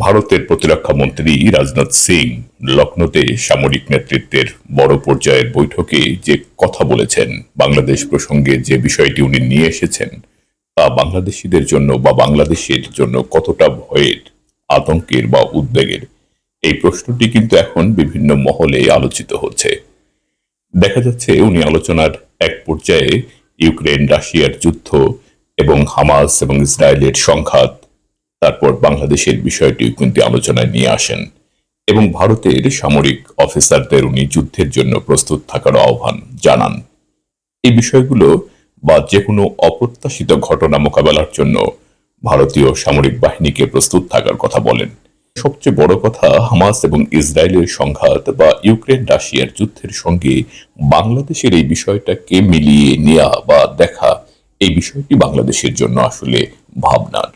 ভারতের প্রতিরক্ষা মন্ত্রী রাজনাথ সিং লখনৌতে সামরিক নেতৃত্বের বড় পর্যায়ের বৈঠকে যে কথা বলেছেন, বাংলাদেশ প্রসঙ্গে যে বিষয়টি উনি নিয়ে এসেছেন, তা বাংলাদেশিদের জন্য বা বাংলাদেশের জন্য কতটা ভয়ের, আতঙ্কের বা উদ্বেগের, এই প্রশ্নটি কিন্তু এখন বিভিন্ন মহলে আলোচিত হচ্ছে। দেখা যাচ্ছে উনি আলোচনার এক পর্যায়ে ইউক্রেন রাশিয়ার যুদ্ধ এবং হামাস এবং ইসরায়েলের সংঘাত, তারপর বাংলাদেশের বিষয়টিও কিন্তু আলোচনায় নিয়ে আসেন এবং ভারতের সামরিক অফিসারদের উনি যুদ্ধের জন্য প্রস্তুত থাকার আহ্বান জানান। এই বিষয়গুলো বা যে কোনো অপ্রত্যাশিত ঘটনা মোকাবেলার জন্য ভারতীয় সামরিক বাহিনীকে প্রস্তুত থাকার কথা বলেন। সবচেয়ে বড় কথা, হামাস এবং ইসরায়েলের সংঘাত বা ইউক্রেন রাশিয়ার যুদ্ধের সঙ্গে বাংলাদেশের এই বিষয়টাকে মিলিয়ে নেওয়া বা দেখা, এই বিষয়টি বাংলাদেশের জন্য আসলে ভাবনার।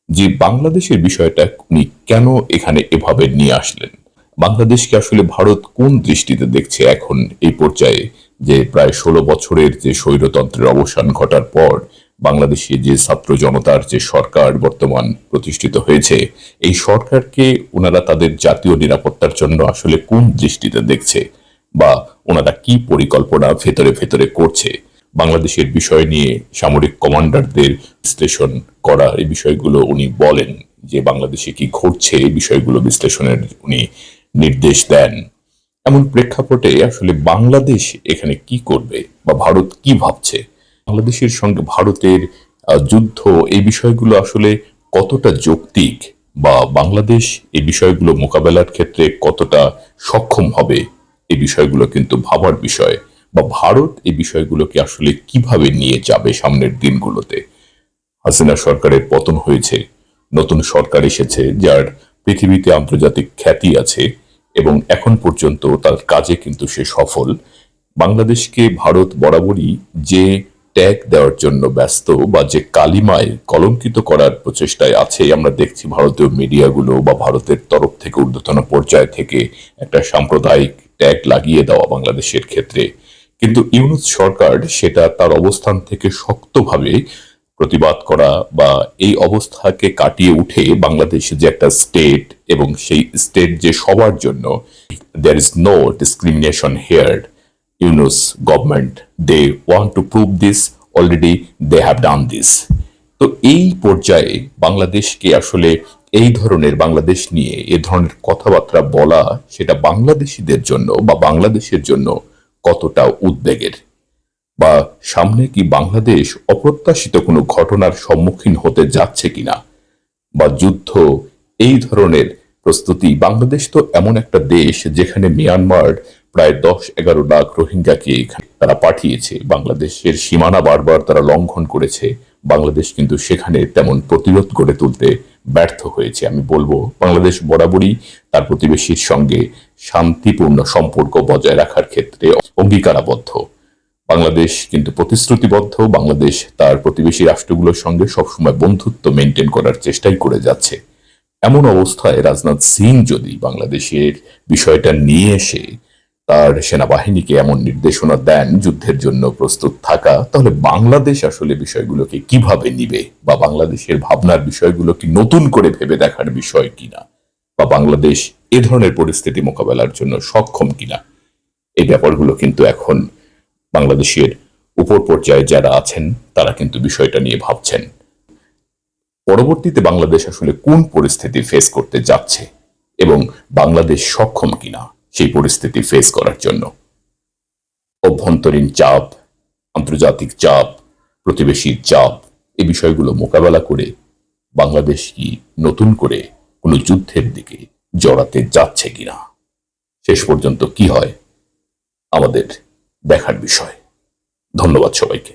যে বাংলাদেশের বিষয়টা উনি কেন এখানে এভাবে নিয়ে আসলেন, বাংলাদেশকে আসলে ভারত কোন দৃষ্টিতে দেখছে এখন এই পর্যায়ে, যে প্রায় 16 বছরের যে স্বৈরতন্ত্রের অবসান ঘটার পর বাংলাদেশে যে ছাত্র জনতার যে সরকার বর্তমান প্রতিষ্ঠিত হয়েছে, এই সরকারকে ওনারা তাদের জাতীয় নিরাপত্তার জন্য আসলে কোন দৃষ্টিতে দেখছে বা ওনারা কি পরিকল্পনা ভেতরে ভেতরে করছে, বাংলাদেশের বিষয় নিয়ে সামরিক কমান্ডারদের বিশ্লেষণ করা, এই বিষয়গুলো উনি বলেন যে বাংলাদেশে কি ঘটছে এই বিষয়গুলো বিশ্লেষণের উনি নির্দেশ দেন। এমন প্রেক্ষাপটে আসলে বাংলাদেশ এখানে কি করবে বা ভারত কি ভাবছে, বাংলাদেশের সঙ্গে ভারতের যুদ্ধ, এই বিষয়গুলো আসলে কতটা যৌক্তিক বা বাংলাদেশ এই বিষয়গুলো মোকাবেলার ক্ষেত্রে কতটা সক্ষম হবে, এই বিষয়গুলো কিন্তু ভাবার বিষয়। বা ভারত এই বিষয়গুলোকে আসলে কিভাবে নিয়ে যাবে সামনের দিনগুলোতে। হাসিনা সরকারের পতন হয়েছে, নতুন সরকার এসেছে যার পৃথিবীতে আন্তর্জাতিক খ্যাতি আছে এবং এখন পর্যন্ত তার কাজে কিন্তু সে সফল। বাংলাদেশকে ভারত বরাবরই যে ট্যাগ দেওয়ার জন্য ব্যস্ত বা যে কালিমায় কলঙ্কিত করার প্রচেষ্টায় আছে, আমরা দেখছি ভারতীয় মিডিয়াগুলো বা ভারতের তরফ থেকে ঊর্ধ্বতন পর্যায় থেকে একটা সাম্প্রদায়িক ট্যাগ লাগিয়ে দেওয়া বাংলাদেশের ক্ষেত্রে। কিন্তু ইউনূস সরকার সেটা তার অবস্থান থেকে শক্তভাবে প্রতিবাদ করা বা এই অবস্থাকে কাটিয়ে উঠে বাংলাদেশ যে একটা স্টেট এবং সেই স্টেট যে সবার জন্য, there is no discrimination here, Yunus government they want to prove this, already they have done this. তো এই পর্যায়ে বাংলাদেশকে আসলে এই ধরনের বাংলাদেশ নিয়ে এ ধরনের কথাবার্তা বলা, সেটা বাংলাদেশিদের জন্য বা বাংলাদেশের জন্য কতটা উদ্বেগের, বা সামনে কি বাংলাদেশ অপ্রত্যাশিত কোনো ঘটনার সম্মুখীন হতে যাচ্ছে কিনা, বা যুদ্ধ, এই ধরনের প্রস্তুতি। বাংলাদেশ তো এমন একটা দেশ যেখানে মিয়ানমার প্রায় 10-11 লাখ রোহিঙ্গাকে তারা পাঠিয়েছে, বাংলাদেশের সীমানা বারবার তারা লঙ্ঘন করেছে, বাংলাদেশ কিন্তু সেখানে তেমন প্রতিরোধ গড়ে তুলতে ব্যর্থ হয়েছে। আমি বলবো বাংলাদেশ বরাবরই তার প্রতিবেশীর সঙ্গে শান্তিপূর্ণ সম্পর্ক বজায় রাখার ক্ষেত্রে অঙ্গীকারাবদ্ধ। বাংলাদেশ কিন্তু প্রতিশ্রুতিবদ্ধ, বাংলাদেশ তার প্রতিবেশী রাষ্ট্রগুলোর সঙ্গে সবসময় বন্ধুত্ব মেনটেন করার চেষ্টাই করে যাচ্ছে। এমন অবস্থায় রাজনাথ সিং যদি বাংলাদেশের বিষয়টা নিয়ে এসে তার সেনাবাহিনীকে এমন নির্দেশনা দেন যুদ্ধের জন্য প্রস্তুত থাকা, তাহলে বাংলাদেশ আসলে বিষয়গুলোকে কিভাবে নিবে, বা বাংলাদেশের ভাবনার বিষয়গুলো কি নতুন করে ভেবে দেখার বিষয় কিনা, বা বাংলাদেশ এ ধরনের পরিস্থিতি মোকাবেলার জন্য সক্ষম কিনা, এই ব্যাপারগুলো কিন্তু এখন বাংলাদেশের উপর পর্যায়ে যারা আছেন তারা কিন্তু বিষয়টা নিয়ে ভাবছেন। পরবর্তীতে বাংলাদেশ আসলে কোন পরিস্থিতি ফেস করতে যাচ্ছে এবং বাংলাদেশ সক্ষম কিনা সেই পরিস্থিতি ফেস করার জন্য। অভ্যন্তরীণ চাপ, আন্তর্জাতিক চাপ, প্রতিবেশীর চাপ, এই বিষয়গুলো মোকাবেলা করে বাংলাদেশ কি নতুন করে কোনো যুদ্ধের দিকে জড়াতে যাচ্ছে কিনা, শেষ পর্যন্ত কি হয় আমাদের দেখার বিষয়। ধন্যবাদ সবাইকে।